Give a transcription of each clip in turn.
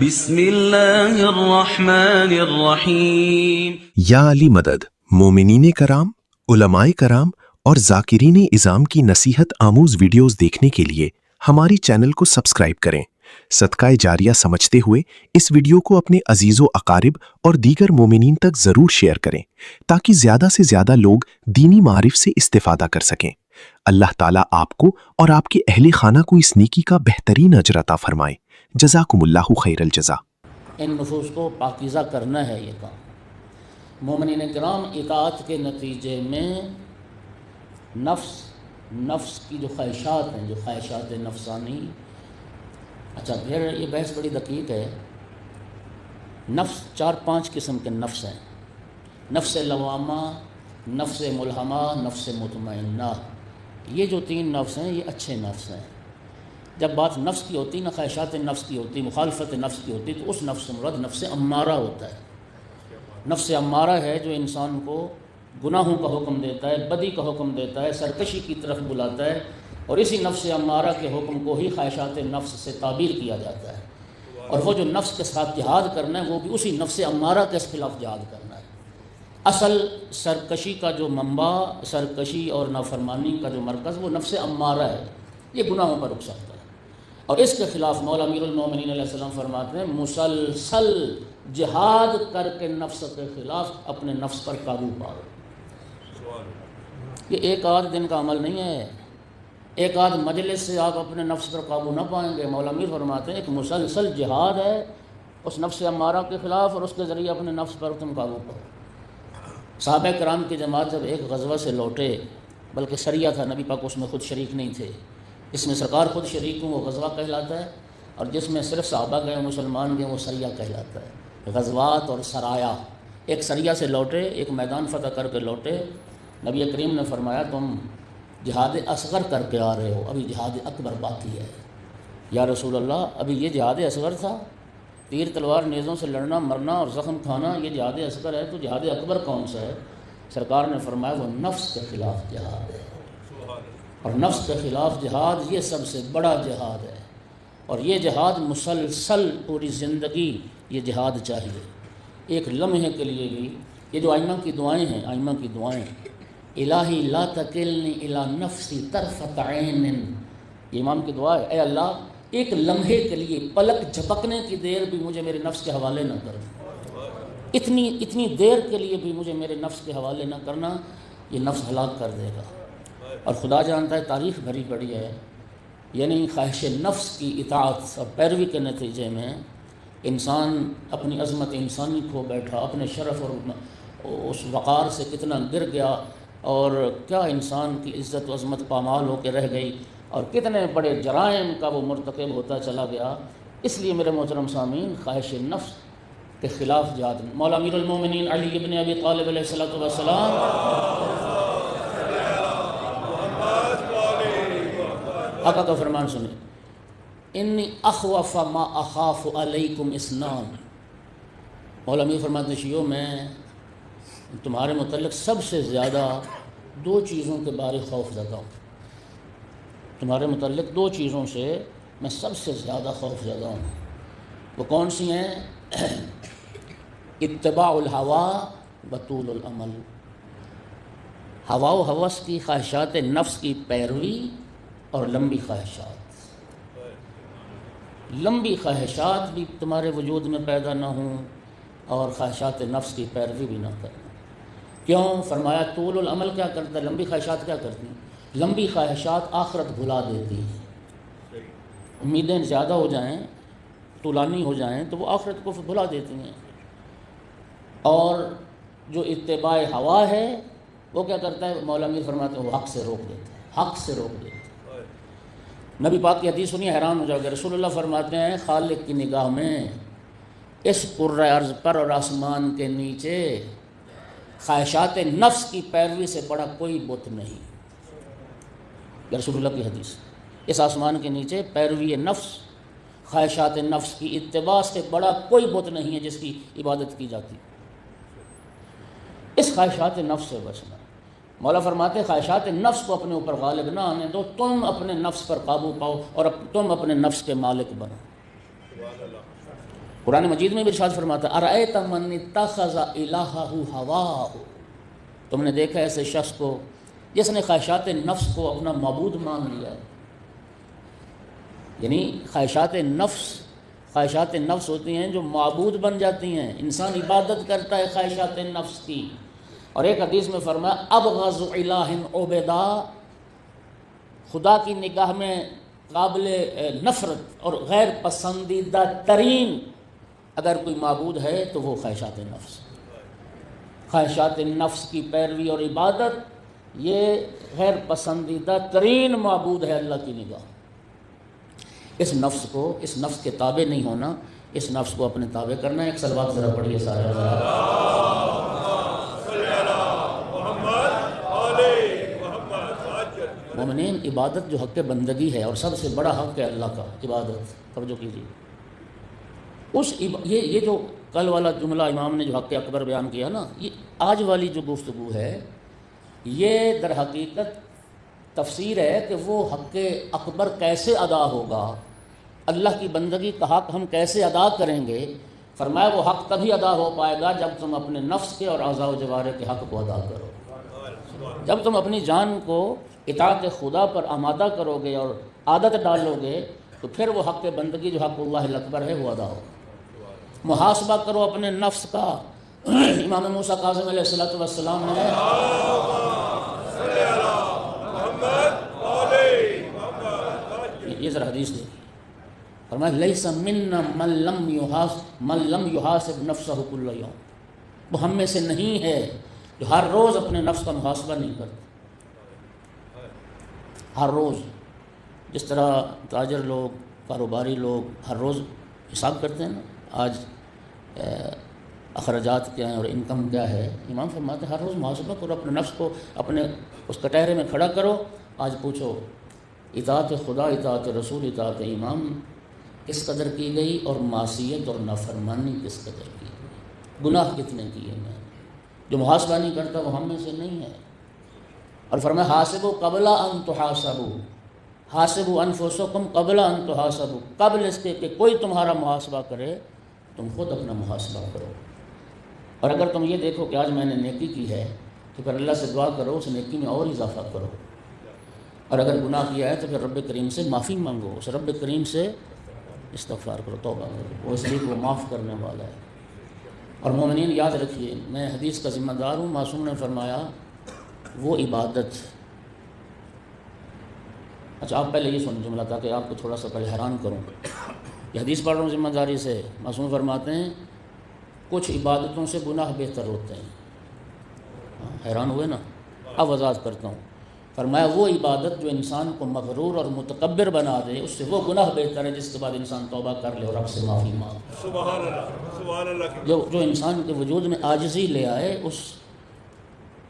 بسم اللہ الرحمن الرحیم۔ یا علی مدد، مومنین کرام، علماء کرام اور ذاکرین اعظام کی نصیحت آموز ویڈیوز دیکھنے کے لیے ہماری چینل کو سبسکرائب کریں۔ صدقہ جاریہ سمجھتے ہوئے اس ویڈیو کو اپنے عزیز و اقارب اور دیگر مومنین تک ضرور شیئر کریں تاکہ زیادہ سے زیادہ لوگ دینی معارف سے استفادہ کر سکیں۔ اللہ تعالیٰ آپ کو اور آپ کے اہل خانہ کو اس نیکی کا بہترین اجر عطا فرمائے۔ جزاکم اللہ خیر الجزا۔ ان نفوس کو پاکیزہ کرنا ہے یہ کام۔ مومنین کرام، اطاعت کے نتیجے میں نفس کی جو خواہشات ہیں، جو خواہشات نفسانی، اچھا پھر یہ بحث بڑی دقیق ہے۔ نفس 4-5 قسم کے نفس ہیں: نفس لوامہ، نفس ملہمہ، نفس مطمئنہ۔ یہ جو 3 نفس ہیں یہ اچھے نفس ہیں۔ جب بات نفس کی ہوتی نا، خواہشات نفس کی ہوتی، مخالفت نفس کی ہوتی، تو اس نفس سے مراد نفس امارہ ہوتا ہے۔ نفس امارہ ہے جو انسان کو گناہوں کا حکم دیتا ہے، بدی کا حکم دیتا ہے، سرکشی کی طرف بلاتا ہے، اور اسی نفس امارہ کے حکم کو ہی خواہشات نفس سے تعبیر کیا جاتا ہے۔ اور وہ جو نفس کے ساتھ جہاد کرنا ہے وہ بھی اسی نفس امارہ کے خلاف جہاد کرنا ہے۔ اصل سرکشی کا جو منبع، سرکشی اور نافرمانی کا جو مرکز، وہ نفس امارہ ہے، یہ گناہوں پر رک سکتا ہے۔ اور اس کے خلاف مولا امیر المومنین علیہ السلام فرماتے ہیں مسلسل جہاد کر کے نفس کے خلاف اپنے نفس پر قابو پاؤ۔ یہ ایک آدھ دن کا عمل نہیں ہے، ایک آدھ مجلس سے آپ اپنے نفس پر قابو نہ پائیں گے۔ مولا امیر فرماتے ہیں ایک مسلسل جہاد ہے اس نفس امارہ کے خلاف، اور اس کے ذریعے اپنے نفس پر تم قابو پاؤ۔ صحابہ کرام کی جماعت جب ایک غزوہ سے لوٹے، بلکہ سریہ تھا، نبی پاک اس میں خود شریک نہیں تھے، جس میں سرکار خود شریک ہوں وہ غزوہ کہلاتا ہے، اور جس میں صرف صحابہ گئے، مسلمان گئے، وہ سریہ کہلاتا ہے۔ غزوات اور سرایا، ایک سریہ سے لوٹے، ایک میدان فتح کر کے لوٹے، نبی کریم نے فرمایا تم جہاد اصغر کر کے آ رہے ہو، ابھی جہاد اکبر باقی ہے۔ یا رسول اللہ، ابھی یہ جہاد اصغر تھا؟ تیر تلوار نیزوں سے لڑنا، مرنا اور زخم کھانا یہ جہاد اصغر ہے، تو جہاد اکبر کون سا ہے؟ سرکار نے فرمایا وہ نفس کے خلاف جہاد ہے، اور نفس کے خلاف جہاد یہ سب سے بڑا جہاد ہے، اور یہ جہاد مسلسل پوری زندگی یہ جہاد چاہیے۔ ایک لمحے کے لیے بھی یہ جو ائمہ کی دعائیں ہیں، ائمہ کی دعائیں، الہی لا تکلنی الی نفسی طرفۃ عین، یہ امام کی دعا ہے، اے اللہ ایک لمحے کے لیے، پلک جھپکنے کی دیر بھی مجھے میرے نفس کے حوالے نہ کرنا، اتنی دیر کے لیے بھی مجھے میرے نفس کے حوالے نہ کرنا، یہ نفس ہلاک کر دے گا۔ اور خدا جانتا ہے تاریخ بھری پڑی ہے، یعنی خواہش نفس کی اطاعت اور پیروی کے نتیجے میں انسان اپنی عظمت انسانی کھو بیٹھا، اپنے شرف اور اس وقار سے کتنا گر گیا، اور کیا انسان کی عزت و عظمت پامال ہو کے رہ گئی، اور کتنے بڑے جرائم کا وہ مرتکب ہوتا چلا گیا۔ اس لیے میرے محترم سامعین، خواہش نفس کے خلاف جہاد۔ مولا امیر المومنین علی ابن ابی طالب علیہ السلام آقا کا فرمان سنیں، انی اخوف ما اخاف علیکم اثنان۔ مولا امیر فرماتے ہیں شیعو، میں تمہارے متعلق سب سے زیادہ 2 چیزوں کے بارے خوف زدہ ہوں۔ تمہارے متعلق 2 چیزوں سے میں سب سے زیادہ خوف زدہ ہوں۔ وہ کون سی ہیں؟ اتباع الہوی و طول العمل، ہوا و ہوس کی، خواہشات نفس کی پیروی اور لمبی خواہشات۔ لمبی خواہشات بھی تمہارے وجود میں پیدا نہ ہوں، اور خواہشات نفس کی پیروی بھی نہ کرنا۔ کیوں؟ فرمایا طول العمل کیا کرتا ہے، لمبی خواہشات کیا کرتی ہیں؟ لمبی خواہشات آخرت بھلا دیتی ہیں۔ امیدیں زیادہ ہو جائیں، طولانی ہو جائیں، تو وہ آخرت کو بھلا دیتی ہیں۔ اور جو اتباع ہوا ہے وہ کیا کرتا ہے؟ مولا امیر فرماتے ہیں وہ حق سے روک دیتا ہے، حق سے روک دیتا ہے۔ نبی پاک کی حدیث سنی، حیران ہو جاؤ گے۔ رسول اللہ فرماتے ہیں خالق کی نگاہ میں اس کرۂ ارض پر اور آسمان کے نیچے خواہشات نفس کی پیروی سے بڑا کوئی بت نہیں۔ یہ رسول اللہ کی حدیث۔ اس آسمان کے نیچے پیروی نفس، خواہشات نفس کی اتباع سے بڑا کوئی بت نہیں ہے جس کی عبادت کی جاتی۔ اس خواہشات نفس سے بچنا۔ مولا فرماتے خواہشات نفس کو اپنے اوپر غالب نہ آنے دو، تم اپنے نفس پر قابو پاؤ اور تم اپنے نفس کے مالک بنو۔ قرآن مجید میں بھی ارشاد فرماتا ہے ارأیت من اتخذ الہہ ہواہ، تم نے دیکھا ایسے شخص کو جس نے خواہشات نفس کو اپنا معبود مان لیا ہے۔ یعنی خواہشات نفس ہوتی ہیں جو معبود بن جاتی ہیں، انسان عبادت کرتا ہے خواہشات نفس کی۔ اور ایک حدیث میں فرمایا ابغض الہ عبدا، خدا کی نگاہ میں قابل نفرت اور غیر پسندیدہ ترین اگر کوئی معبود ہے تو وہ خواہشات نفس۔ خواہشات نفس کی پیروی اور عبادت یہ غیر پسندیدہ ترین معبود ہے اللہ کی نگاہ۔ اس نفس کے تابع نہیں ہونا، اس نفس کو اپنے تابع کرنا ہے۔ ایک صلوات ذرا پڑھیے سارے مومنین، عبادت جو حق بندگی ہے اور سب سے بڑا حق ہے اللہ کا عبادت، توجہ کیجیے۔ یہ جو کل والا جملہ امام نے جو حق اکبر بیان کیا نا، یہ آج والی جو گفتگو ہے یہ در حقیقت تفسیر ہے کہ وہ حق اکبر کیسے ادا ہوگا، اللہ کی بندگی کا حق ہم کیسے ادا کریں گے۔ فرمایا وہ حق تبھی ادا ہو پائے گا جب تم اپنے نفس کے اور اعضاء و جوارح کے حق کو ادا کرو، جب تم اپنی جان کو اطاعت خدا پر آمادہ کرو گے اور عادت ڈالو گے تو پھر وہ حق بندگی جو حق اللہ اکبر ہے وہ ادا ہو۔ محاسبہ کرو اپنے نفس کا۔ امام موسیٰ کاظم علیہ السلام نے یہ ذرا حدیث دیکھی، فرمایا لیس منا من لم یحاسب نفسہ کل یوم، وہ ہم میں سے نہیں ہے جو ہر روز اپنے نفس کا محاسبہ نہیں کرتا۔ ہر روز جس طرح تاجر لوگ، کاروباری لوگ ہر روز حساب کرتے ہیں نا، آج اخراجات کیا ہیں اور انکم کیا ہے، امام فرماتے ہیں ہر روز محاسبہ کرو اپنے نفس کو، اپنے اس کٹہرے میں کھڑا کرو، آج پوچھو اطاعت خدا، اطاعت رسول، اطاعت امام کس قدر کی گئی اور معصیت اور نافرمانی کس قدر کی گئی، گناہ کتنے کیے میں۔ جو محاسبہ نہیں کرتا وہ ہم میں سے نہیں ہے۔ اور فرمایا حاسبوا قبل ان تحاسبوا، حاسبوا انفسکم قبل ان تحاسبوا، قبل اس کے کہ کوئی تمہارا محاسبہ کرے تم خود اپنا محاسبہ کرو۔ اور اگر تم یہ دیکھو کہ آج میں نے نیکی کی ہے تو پھر اللہ سے دعا کرو اس نیکی میں اور اضافہ کرو، اور اگر گناہ کیا ہے تو پھر رب کریم سے معافی مانگو، اس رب کریم سے استغفار کرو، توبہ کرو، وہ اس لیے وہ معاف کرنے والا ہے۔ اور مومنین یاد رکھیے، میں حدیث کا ذمہ دار ہوں، معصوم نے فرمایا وہ عبادت، اچھا آپ پہلے یہ سن جملہ تاکہ آپ کو تھوڑا سا پہلے حیران کروں، یہ حدیث پڑھ رہا ہوں ذمہ داری سے۔ معصوم فرماتے ہیں کچھ عبادتوں سے گناہ بہتر ہوتے ہیں۔ حیران ہوئے نا؟ اب وضاحت کرتا ہوں۔ فرمایا وہ عبادت جو انسان کو مغرور اور متکبر بنا دے اس سے وہ گناہ بہتر ہے جس کے بعد انسان توبہ کر لے اور رب سے معافی مانگے۔ سبحان اللہ، سبحان اللہ۔ جو انسان کے وجود میں عاجزی لے آئے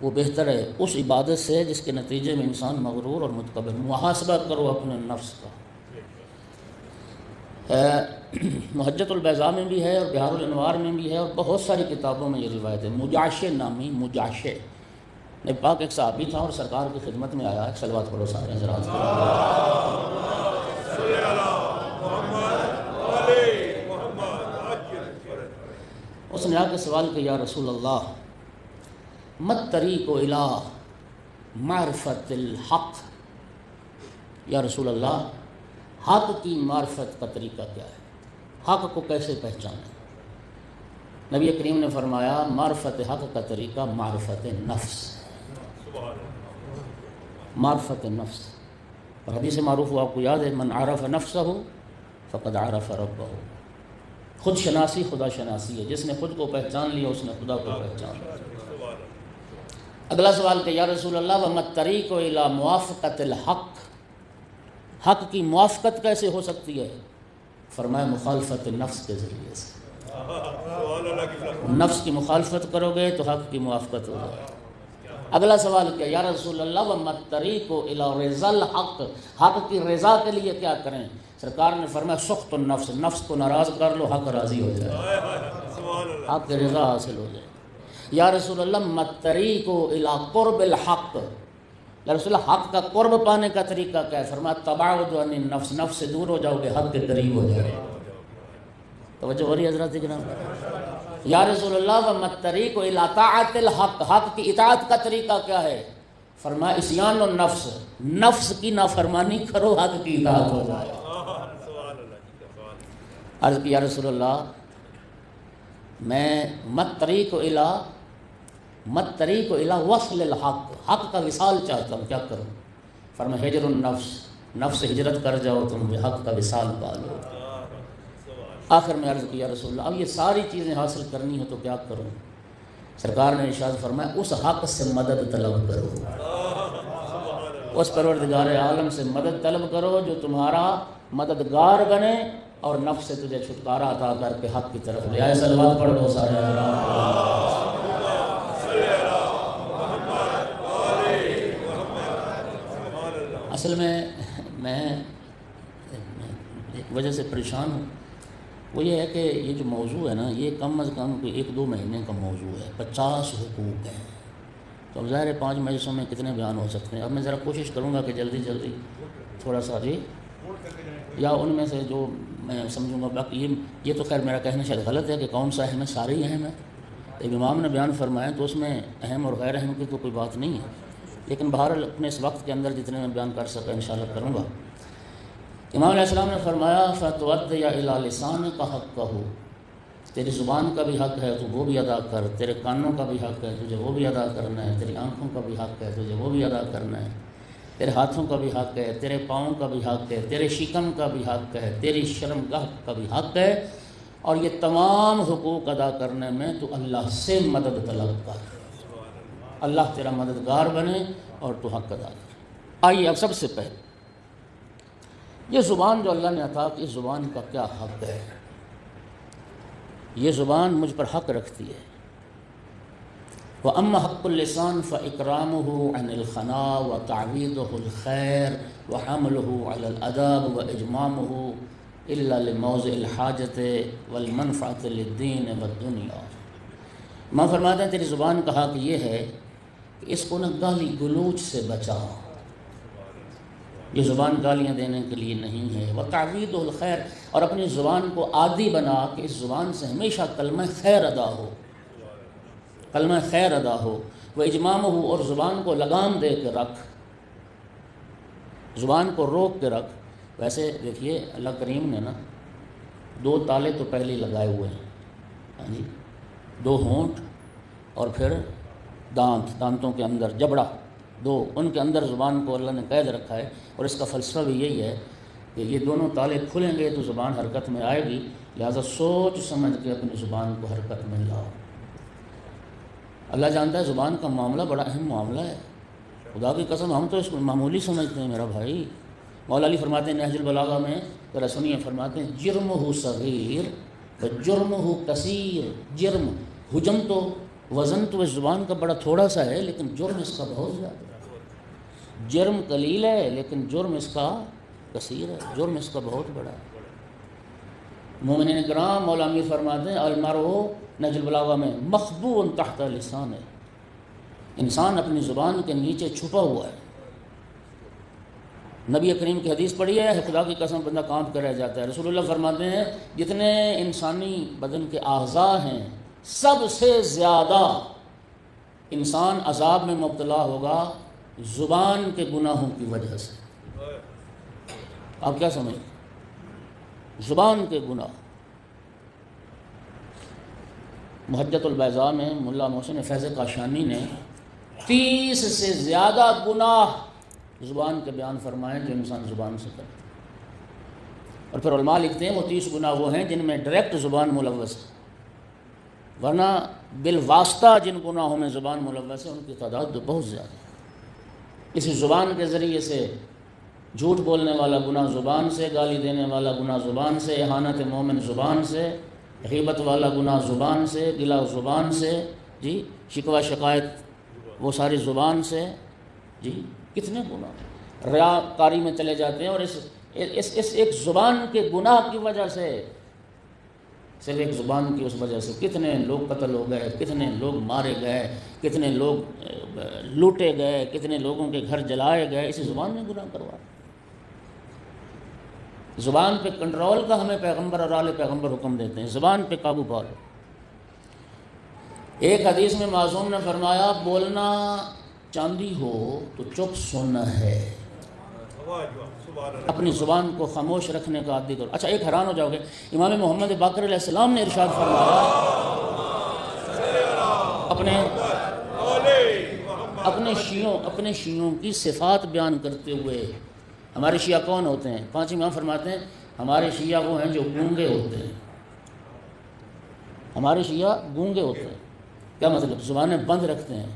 وہ بہتر ہے اس عبادت سے جس کے نتیجے میں انسان مغرور اور متکبر۔ محاسبہ کرو اپنے نفس کا۔ محجت البیضاء میں بھی ہے اور بحار الانوار میں بھی ہے اور بہت ساری کتابوں میں یہ روایت ہے۔ مجاشع نامی، مجاشع نبی پاک ایک صحابی تھا اور سرکار کی خدمت میں آیا۔ ایک صلوات پڑھو سارے حضرات۔ اس نے آ کے سوال کیا، یا رسول اللہ مت طریق الی معرفت الحق، یا رسول اللہ حق کی معرفت کا طریقہ کیا ہے، حق کو کیسے پہچانیں؟ نبی کریم نے فرمایا معرفت حق کا طریقہ معرفت نفس، معرفت نفس۔ اور حدیث معروف آپ کو یاد ہے، من عرف نفسہ فقد عرف ربہ، خود شناسی خدا شناسی ہے، جس نے خود کو پہچان لیا اس نے خدا کو پہچان لیا۔ اگلا سوال کہ یا رسول اللہ وما الطریق الی موافقت الحق، حق کی موافقت کیسے ہو سکتی ہے؟ فرمایا مخالفت نفس کے ذریعے سے، نفس کی مخالفت کرو گے تو حق کی موافقت ہو جائے۔ اگلا سوال کیا یا رسول اللہ وما الطریق الی رضا الحق، حق کی رضا کے لیے کیا کریں؟ سرکار نے فرمایا سخط النفس، نفس کو ناراض کر لو حق راضی ہو جائے، حق کی رضا حاصل ہو جائے۔ یا رسول اللہ مطریق الی قرب الحق، یا رسول اللہ حق کا قرب پانے کا طریقہ کیا ہے؟ فرمایا تباعد عن النفس، نفس سے دور ہو جاؤ گے، حق کے قریب ہو جاؤ گے۔ توجہ ہو رہی ہے حضرات کرام؟ یا رسول اللہ ومطریق الی طاعت الحق، حق کی اطاعت کا طریقہ کیا ہے؟ فرمایا اسیان النفس، نفس کی نافرمانی کرو، حق کی اطاعت ہو جائے۔ عرض کی یا رسول اللہ میں مطریق الی وصل الحق، حق کا وصال چاہتا ہوں، کیا کروں؟ فرمایا ہجر النفس، نفس سے ہجرت کر جاؤ تم حق کا وصال پا لو۔ آخر میں عرض کیا رسول اللہ اب یہ ساری چیزیں حاصل کرنی ہو تو کیا کروں؟ سرکار نے ارشاد فرمایا اس حق سے مدد طلب کرو، اس پروردگار عالم سے مدد طلب کرو جو تمہارا مددگار بنے اور نفس سے تجھے چھٹکارا عطا کر کے حق کی طرف لے آئے۔ صلوات پڑھ دو سارے حضرات۔ اصل میں ایک وجہ سے پریشان ہوں، وہ یہ ہے کہ یہ جو موضوع ہے نا یہ کم از کم کوئی 1-2 مہینے کا موضوع ہے، 50 حقوق ہیں، تو اب ظاہر ہے 5 مجلسوں میں کتنے بیان ہو سکتے ہیں۔ اب میں ذرا کوشش کروں گا کہ جلدی تھوڑا سا جی یا ان میں سے جو میں سمجھوں گا، باقی یہ تو خیر میرا کہنا شاید غلط ہے کہ کون سا اہم ہے، سارے ہی اہم ہیں۔ ایک امام نے بیان فرمایا تو اس میں اہم اور غیر اہم کی تو کوئی بات نہیں ہے، لیکن بہرحال اپنے اس وقت کے اندر جتنے میں بیان کر سکا انشاءاللہ کروں گا۔ امام علیہ السلام نے فرمایا فَتُوَدِّ إِلَىٰ لِسَانِكَ حَقَّهُ، تیری زبان کا بھی حق ہے تو وہ بھی ادا کر، تیرے کانوں کا بھی حق ہے تجھے وہ بھی ادا کرنا ہے، تیری آنکھوں کا بھی حق ہے تجھے وہ بھی ادا کرنا ہے، تیرے ہاتھوں کا بھی حق ہے، تیرے پاؤں کا بھی حق ہے، تیرے شکم کا بھی حق ہے، تیری شرمگاہ کا بھی حق ہے، اور یہ تمام حقوق ادا کرنے میں تو اللہ سے مدد طلب کر، اللہ تیرا مددگار بنے اور تو حق ادا کر۔ آئیے اب سب سے پہلے یہ زبان جو اللہ نے عطا کی، اس زبان کا کیا حق ہے؟ یہ زبان مجھ پر حق رکھتی ہے۔ وَأَمَّا حَقُّ اللِّسَانِ فَإِكْرَامُهُ عَنِ الْخَنَاءِ وَتَعْوِيضُهُ الْخَيْرِ وَحَمْلُهُ عَلَى الْأَدَابِ وَإِجْمَامُهُ إِلَّا لِمَوْضِعِ الْحَاجَةِ وَالْمَنْفَعَةِ لِلدِّينِ وَالدُّنْيَا۔ ماں فرماتے ہیں تیری زبان کا حق یہ ہے کہ اس کو نہ گالی گلوچ سے بچا، یہ زبان گالیاں دینے کے لیے نہیں ہے۔ وَتَعْوِيضُهُ الْخَيْرِ، اور اپنی زبان کو عادی بنا کہ اس زبان سے ہمیشہ کلمہ خیر ادا ہو، کلمہ خیر ادا ہو۔ وَإِجْمَامُهُ، اور زبان کو لگام دے کے رکھ، زبان کو روک کے رکھ۔ ویسے دیکھیے اللہ کریم نے نا 2 تالے تو پہلے لگائے ہوئے ہیں، ہاں جی، 2 ہونٹ اور پھر دانتوں کے اندر جبڑا 2، ان کے اندر زبان کو اللہ نے قید رکھا ہے، اور اس کا فلسفہ بھی یہی ہے کہ یہ دونوں تالے کھلیں گے تو زبان حرکت میں آئے گی، لہذا سوچ سمجھ کے اپنی زبان کو حرکت میں لاؤ۔ اللہ جانتا ہے زبان کا معاملہ بڑا اہم معاملہ ہے، خدا کی قسم ہم تو اس کو معمولی سمجھتے ہیں میرا بھائی۔ مولا علی فرماتے ہیں نہج البلاغہ میں، ذرا سنیے، فرماتے ہیں جرمہ صغیر و جرمہ کثیر، جرم حجم تو وزن تو اس زبان کا بڑا تھوڑا سا ہے، لیکن جرم اس کا بہت زیادہ ہے۔ جرم قلیل ہے لیکن جرم اس کا کثیر ہے، جرم اس کا بہت بڑا ہے۔ مومنین کرام مولا امیر فرماتے ہیں المرء نہج البلاغہ میں مخبوء تحت لسان، ہے انسان اپنی زبان کے نیچے چھپا ہوا ہے۔ نبی کریم کی حدیث پڑھی ہے، خدا کی قسم بندہ کانپ کر رہ جاتا ہے۔ رسول اللہ فرماتے ہیں جتنے انسانی بدن کے اعضاء ہیں سب سے زیادہ انسان عذاب میں مبتلا ہوگا زبان کے گناہوں کی وجہ سے۔ آپ کیا سمجھیں؟ زبان کے گناہ۔ محجت البیضاء میں ملا محسن فیض قاشانی نے 30 سے زیادہ گناہ زبان کے بیان فرمائے جو انسان زبان سے کرتا ہے، اور پھر علماء لکھتے ہیں وہ 30 گناہ وہ ہیں جن میں ڈائریکٹ زبان ملوث ہے، ورنہ بالواسطہ جن گناہوں میں زبان ملوث ہے ان کی تعداد تو بہت زیادہ ہے۔ اسی زبان کے ذریعے سے جھوٹ بولنے والا گناہ زبان سے، گالی دینے والا گناہ زبان سے، اہانت مومن زبان سے، غیبت والا گناہ زبان سے، گلا زبان سے، جی شکوہ شکایت وہ ساری زبان سے، جی کتنے گناہ ریاکاری میں چلے جاتے ہیں، اور اس ایک زبان کے گناہ کی وجہ سے صرف ایک زبان کی اس وجہ سے کتنے لوگ قتل ہو گئے، کتنے لوگ مارے گئے، کتنے لوگ لوٹے گئے، کتنے لوگوں کے گھر جلائے گئے، اسی زبان نے گناہ کروا۔ زبان پہ کنٹرول کا ہمیں پیغمبر اور آل پیغمبر حکم دیتے ہیں، زبان پہ قابو پا لو۔ ایک حدیث میں معصوم نے فرمایا بولنا چاندی ہو تو چپ سننا ہے، اپنی زبان کو خاموش رکھنے کا عادی کرو۔ اچھا ایک حیران ہو جاؤ گے، امام محمد باقر علیہ السلام نے ارشاد فرمایا اپنے شیعوں کی صفات بیان کرتے ہوئے، ہمارے شیعہ کون ہوتے ہیں؟ 5 امام فرماتے ہیں ہمارے شیعہ وہ ہیں جو گونگے ہوتے ہیں، ہمارے شیعہ گونگے ہوتے ہیں۔ کیا مطلب؟ زبانیں بند رکھتے ہیں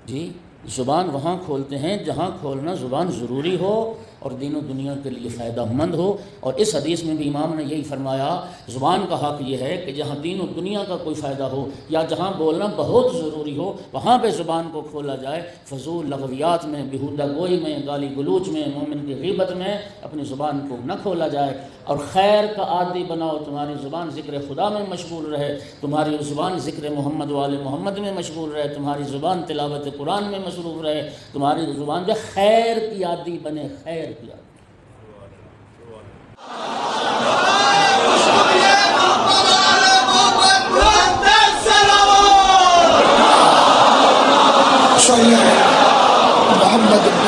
جی، زبان وہاں کھولتے ہیں جہاں کھولنا زبان ضروری ہو اور دین و دنیا کے لیے فائدہ مند ہو۔ اور اس حدیث میں بھی امام نے یہی فرمایا زبان کا حق یہ ہے کہ جہاں دین و دنیا کا کوئی فائدہ ہو یا جہاں بولنا بہت ضروری ہو وہاں پہ زبان کو کھولا جائے، فضول لغویات میں، بیہودہ گوئی میں، گالی گلوچ میں، مومن کی غیبت میں اپنی زبان کو نہ کھولا جائے۔ اور خیر کا عادی بناؤ، تمہاری زبان ذکر خدا میں مشغول رہے، تمہاری زبان ذکر محمد و آل محمد میں مشغول رہے، تمہاری زبان تلاوت قرآن میں مصروف رہے، تمہاری زبان جو خیر کی عادی بنے، خیر کی عادی۔ محمد